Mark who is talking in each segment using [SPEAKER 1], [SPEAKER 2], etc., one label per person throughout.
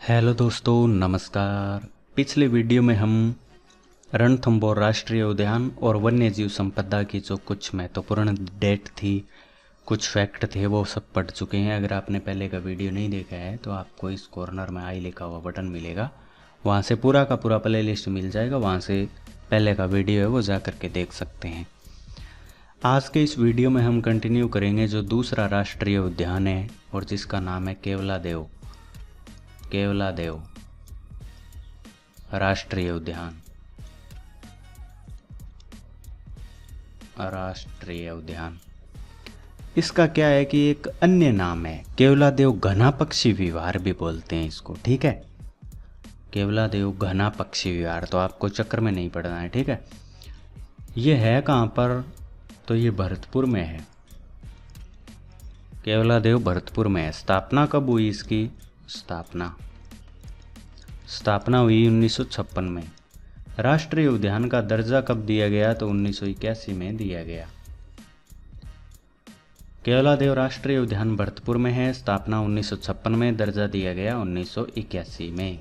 [SPEAKER 1] Hello दोस्तों, नमस्कार। पिछले वीडियो में हम रणथंभौर राष्ट्रीय उद्यान और वन्यजीव संपदा की जो कुछ महत्वपूर्ण डेट थी, कुछ फैक्ट थे, वो सब पढ़ चुके हैं। अगर आपने पहले का वीडियो नहीं देखा है तो आपको इस कॉर्नर में आई लिखा हुआ बटन मिलेगा, वहाँ से पूरा का पूरा प्ले लिस्ट मिल जाएगा। वहाँ से पहले का वीडियो है वो जा करके देख सकते हैं। आज के इस वीडियो में हम कंटिन्यू करेंगे जो दूसरा राष्ट्रीय उद्यान है और जिसका नाम है केवलादेव राष्ट्रीय उद्यान। इसका क्या है कि एक अन्य नाम है केवलादेव घना पक्षी विहार भी बोलते हैं इसको, ठीक है। केवलादेव घना पक्षी विहार, तो आपको चक्कर में नहीं पड़ना है, ठीक है। ये है कहाँ पर? तो ये भरतपुर में है। केवलादेव भरतपुर में है। स्थापना कब हुई इसकी? स्थापना हुई 1956 में। राष्ट्रीय उद्यान का दर्जा कब दिया गया? तो 1981 में दिया गया। केवलादेव राष्ट्रीय उद्यान भरतपुर में है। स्थापना 1956 में, दर्जा दिया गया 1981 में।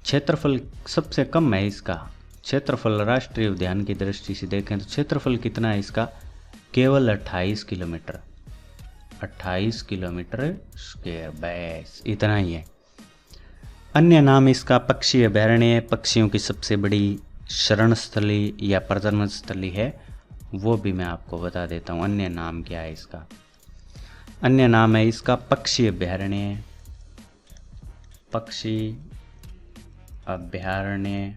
[SPEAKER 1] क्षेत्रफल सबसे कम है इसका। क्षेत्रफल राष्ट्रीय उद्यान की दृष्टि से देखें तो क्षेत्रफल कितना है इसका? केवल 28 किलोमीटर, 28 किलोमीटर स्क्वायर, बस इतना ही है। अन्य नाम इसका पक्षी अभयारण्य, पक्षियों की सबसे बड़ी शरण स्थली या प्रजनन स्थली है, वो भी मैं आपको बता देता हूँ। अन्य नाम क्या है इसका? अन्य नाम है इसका पक्षी अभयारण्य, पक्षी अभयारण्य।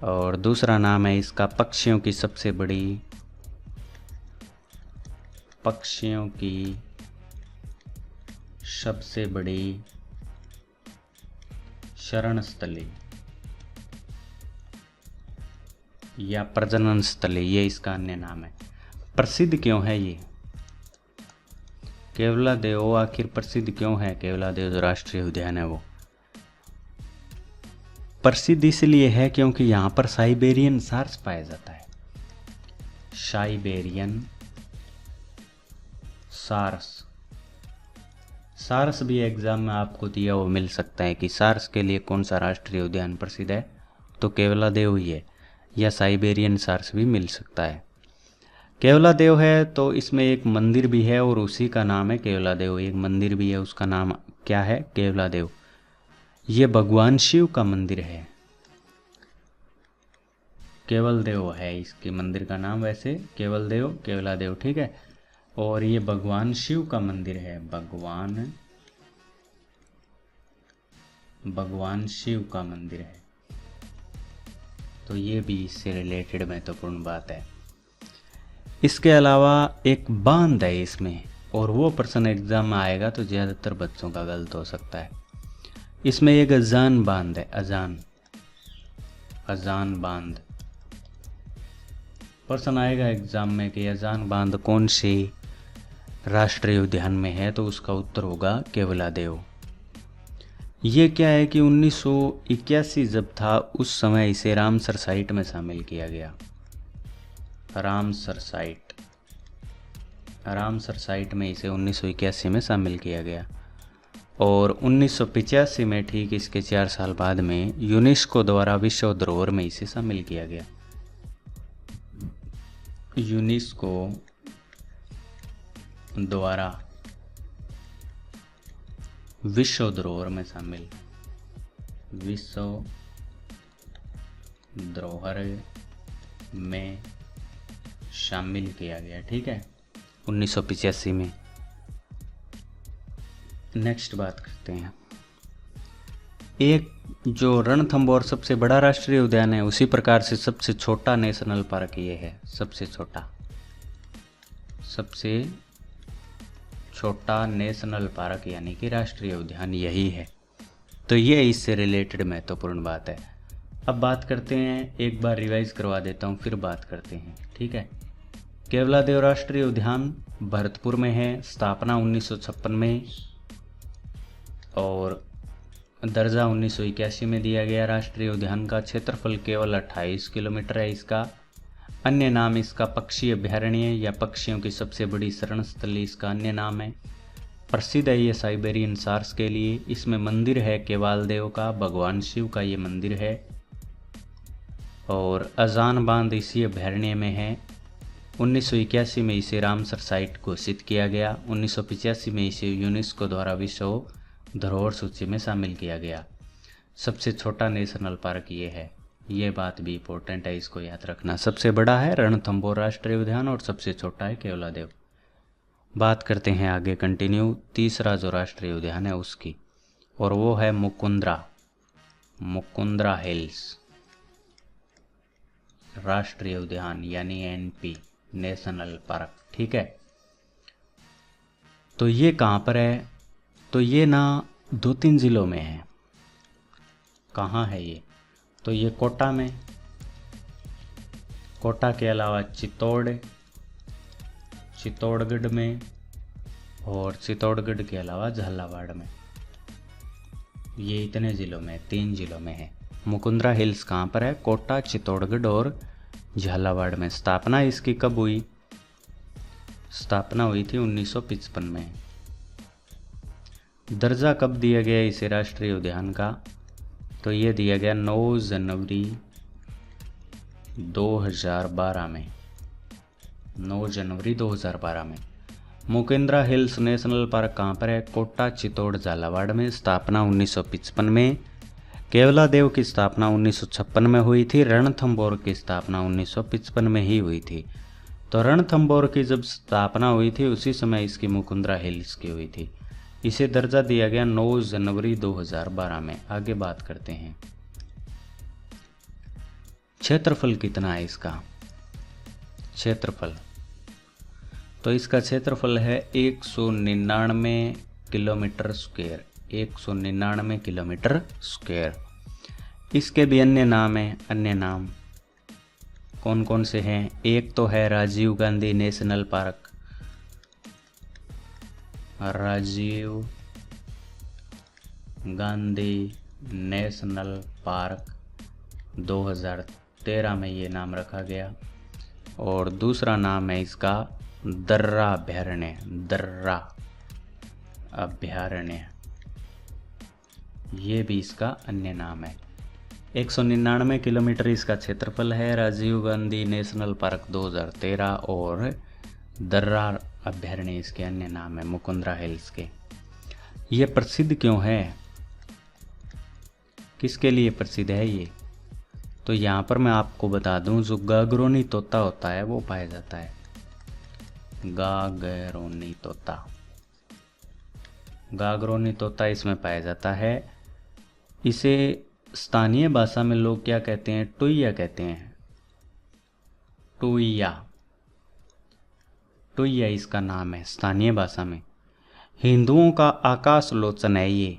[SPEAKER 1] और दूसरा नाम है इसका पक्षियों की सबसे बड़ी शरण स्थली या प्रजनन स्थली, ये इसका अन्य नाम है। प्रसिद्ध क्यों है ये केवलादेव? आखिर प्रसिद्ध क्यों है केवलादेव जो राष्ट्रीय उद्यान है वो? प्रसिद्ध इसलिए है क्योंकि यहाँ पर साइबेरियन सार्स पाया जाता है। साइबेरियन सार्स भी एग्जाम में आपको दिया वो मिल सकता है कि सार्स के लिए कौन सा राष्ट्रीय उद्यान प्रसिद्ध है, तो केवलादेव ही है, या साइबेरियन सार्स भी मिल सकता है। केवलादेव है तो इसमें एक मंदिर भी है और उसी का नाम है केवलादेव। एक मंदिर भी है, उसका नाम क्या है? केवलादेव। ये भगवान शिव का मंदिर है। केवलदेव है इसके मंदिर का नाम, वैसे केवलादेव, ठीक है। और ये भगवान शिव का मंदिर है। भगवान शिव का मंदिर है, तो ये भी इससे रिलेटेड महत्वपूर्ण बात है। इसके अलावा एक बांध है इसमें, और वो प्रश्न एग्जाम में आएगा तो ज़्यादातर बच्चों का गलत हो सकता है। इसमें एक अजान बांध है। अजान बांध प्रश्न आएगा एग्जाम में कि अजान बांध कौन से राष्ट्रीय उद्यान में है, तो उसका उत्तर होगा केवलादेव। ये क्या है कि 1981 जब था उस समय इसे रामसर साइट में शामिल किया गया। रामसर साइट में इसे 1981 में शामिल किया गया। और 1985 में, ठीक इसके 4 साल बाद में, यूनेस्को द्वारा विश्व धरोहर में इसे शामिल किया गया। यूनेस्को द्वारा विश्व धरोहर में शामिल, विश्व धरोहर में शामिल किया गया, ठीक है, 1985 में। नेक्स्ट बात करते हैं। एक जो रणथंभौर सबसे बड़ा राष्ट्रीय उद्यान है, उसी प्रकार से सबसे छोटा नेशनल पार्क ये है। सबसे छोटा नेशनल पार्क यानी कि राष्ट्रीय उद्यान यही है। तो ये इससे रिलेटेड महत्वपूर्ण बात है। अब बात करते हैं, एक बार रिवाइज करवा देता हूँ, फिर बात करते हैं, ठीक है। केवलादेव राष्ट्रीय उद्यान भरतपुर में है। स्थापना 1956 में और दर्जा 1981 में दिया गया राष्ट्रीय उद्यान का। क्षेत्रफल केवल 28 किलोमीटर है इसका। अन्य नाम इसका पक्षी अभयारण्य या पक्षियों की सबसे बड़ी शरण स्थली इसका अन्य नाम है। प्रसिद्ध है ये साइबेरियन सार्स के लिए। इसमें मंदिर है केवाल देव का, भगवान शिव का ये मंदिर है। और अजान बांध इसी अभयारण्य में है। 1981 में इसे रामसर साइट घोषित किया गया। 1985 में इसे यूनेस्को द्वारा विश्व धरोहर सूची में शामिल किया गया। सबसे छोटा नेशनल पार्क ये है, ये बात भी इम्पोर्टेंट है, इसको याद रखना। सबसे बड़ा है रणथंभौर राष्ट्रीय उद्यान और सबसे छोटा है केवलादेव। बात करते हैं आगे कंटिन्यू तीसरा जो राष्ट्रीय उद्यान है उसकी, और वो है मुकुंद्रा हिल्स राष्ट्रीय उद्यान यानी एनपी नेशनल पार्क। ठीक है, तो ये कहाँ पर है? तो ये ना 2-3 जिलों में है। कहाँ है ये? तो ये कोटा में, कोटा के अलावा चित्तौड़गढ़ में, और चित्तौड़गढ़ के अलावा झालावाड़ में। ये इतने ज़िलों में, 3 जिलों में है। मुकुंद्रा हिल्स कहाँ पर है? कोटा, चित्तौड़गढ़ और झालावाड़ में। स्थापना इसकी कब हुई? स्थापना हुई थी 1955 में। दर्जा कब दिया गया इसे राष्ट्रीय उद्यान का? तो ये दिया गया 9 जनवरी 2012 में। 9 जनवरी 2012 में। मुकुंद्रा हिल्स नेशनल पार्क कहाँ पर है? कोटा, चित्तौड़, झालावाड़ में। स्थापना 1955 में। केवलादेव की स्थापना 1956 में हुई थी। रणथंभौर की स्थापना 1955 में ही हुई थी। तो रणथंभौर की जब स्थापना हुई थी उसी समय इसकी मुकुंद्रा हिल्स की हुई थी। इसे दर्जा दिया गया 9 जनवरी 2012 में। आगे बात करते हैं, क्षेत्रफल कितना है इसका? क्षेत्रफल, तो इसका क्षेत्रफल है 199 किलोमीटर स्क्वायर। 199 kilometre square. इसके भी अन्य नाम हैं। अन्य नाम कौन कौन से हैं? एक तो है Rajiv Gandhi national park. Rajiv Gandhi national park 2013 में ये नाम रखा गया। और दूसरा नाम है इसका दर्रा अभयारण्य। दर्रा अभयारण्य, ये भी इसका अन्य नाम है। 199 किलोमीटर इसका क्षेत्रफल है। राजीव गांधी नेशनल पार्क 2013 और दर्रा अभयारण्य इसके अन्य नाम है मुकुंद्रा हिल्स के। ये प्रसिद्ध क्यों है? किसके लिए प्रसिद्ध है ये? तो यहाँ पर मैं आपको बता दूं, जो गागरोनी तोता होता है वो पाया जाता है। गागरोनी तोता, गागरोनी तोता इसमें पाया जाता है। इसे स्थानीय भाषा में लोग क्या कहते हैं? टुईया कहते हैं। टुईया, टुईया इसका नाम है स्थानीय भाषा में। हिंदुओं का आकाश लोचन है ये।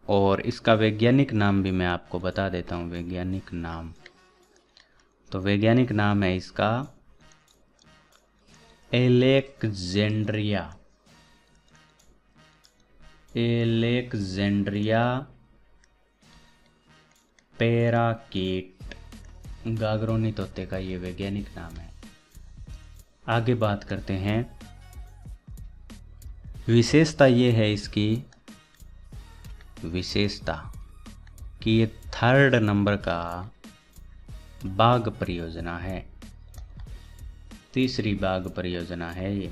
[SPEAKER 1] और इसका वैज्ञानिक नाम भी मैं आपको बता देता हूँ। वैज्ञानिक नाम, तो वैज्ञानिक नाम है इसका एलेक्जेंड्रिया। एलेक्जेंड्रिया पैराकीट, गागरोनी तोते का ये वैज्ञानिक नाम है। आगे बात करते हैं, विशेषता ये है इसकी, विशेषता कि ये 3rd नंबर का बाघ परियोजना है। तीसरी बाघ परियोजना है ये।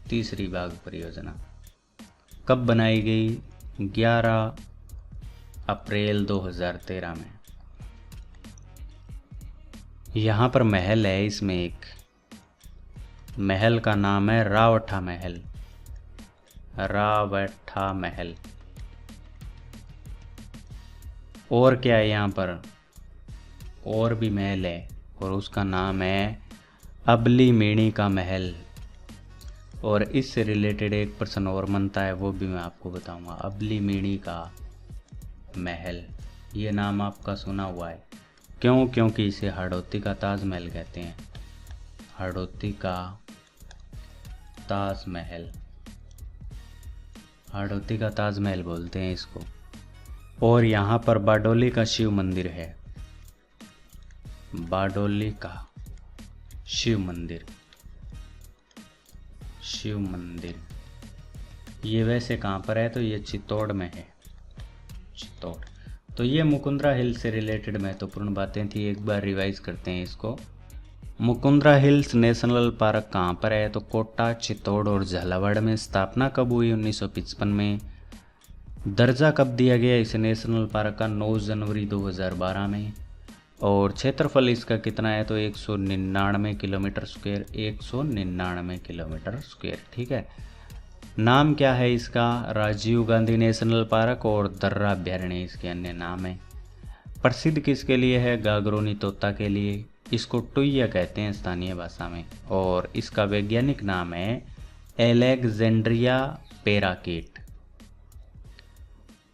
[SPEAKER 1] तीसरी बाघ परियोजना कब बनाई गई? 11 अप्रैल 2013 में। यहाँ पर महल है। इसमें एक महल का नाम है रावठा महल। रावठा महल। और क्या है यहाँ पर? और भी महल है और उसका नाम है अबली मेणी का महल। और इससे रिलेटेड एक प्रश्न और बनता है, वो भी मैं आपको बताऊंगा। अबली मेणी का महल, ये नाम आपका सुना हुआ है। क्यों? क्योंकि इसे हाड़ौती का ताजमहल कहते हैं। हाड़ौती का ताजमहल, हाड़ौती का ताजमहल बोलते हैं इसको। और यहाँ पर बारडोली का शिव मंदिर है। बारडोली का शिव मंदिर। शिव मंदिर। ये वैसे कहाँ पर है, तो ये चित्तौड़ में है, चित्तौड़। तो ये मुकुंदरा हिल से रिलेटेड महत्वपूर्ण बातें थी, एक बार रिवाइज करते हैं इसको। मुकुंदरा हिल्स नेशनल पार्क कहाँ पर है, तो कोटा, चित्तौड़ और झालावाड़ में। स्थापना कब हुई, 1955 में। दर्जा कब दिया गया इसे नेशनल पार्क का, 9 जनवरी 2012 में। और क्षेत्रफल इसका कितना है, तो 199 किलोमीटर स्क्वायर, 199 किलोमीटर स्क्वायर, ठीक है। नाम क्या है इसका, राजीव गांधी नेशनल पार्क और दर्रा अभ्यारण्य इसके अन्य नाम है। प्रसिद्ध किसके लिए है, गागरोनी तोता के लिए। इसको टुईया कहते हैं स्थानीय भाषा में। और इसका वैज्ञानिक नाम है एलेक्जेंड्रिया पैराकीट।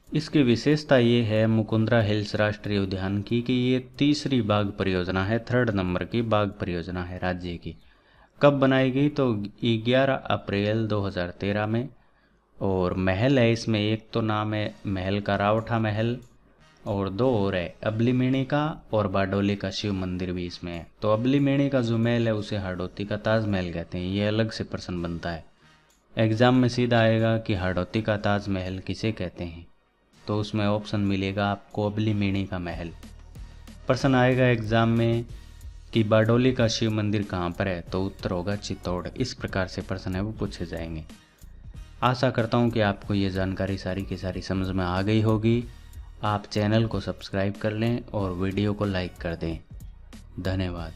[SPEAKER 1] इसकी विशेषता ये है मुकुंदरा हिल्स राष्ट्रीय उद्यान की कि ये तीसरी बाघ परियोजना है, 3rd नंबर की बाघ परियोजना है राज्य की। कब बनाई गई, तो 11 अप्रैल 2013 में। और महल है इसमें, एक तो नाम है महल का रावठा महल, और 2 और है अबलीमेणी का और बारडोली का शिव मंदिर भी इसमें है। तो अबलीमेणी का जो महल है उसे हाड़ौती का ताजमहल कहते हैं, ये अलग से प्रश्न बनता है एग्जाम में, सीधा आएगा कि हाड़ौती का ताजमहल किसे कहते हैं, तो उसमें ऑप्शन मिलेगा आपको अबलीमेणी का महल। प्रश्न आएगा एग्जाम में कि बारडोली का शिव मंदिर कहाँ पर है, तो उत्तर होगा चित्तौड़। इस प्रकार से प्रश्न है वो पूछे जाएंगे। आशा करता हूँ कि आपको ये जानकारी सारी की सारी समझ में आ गई होगी। आप चैनल को सब्सक्राइब कर लें और वीडियो को लाइक कर दें। धन्यवाद।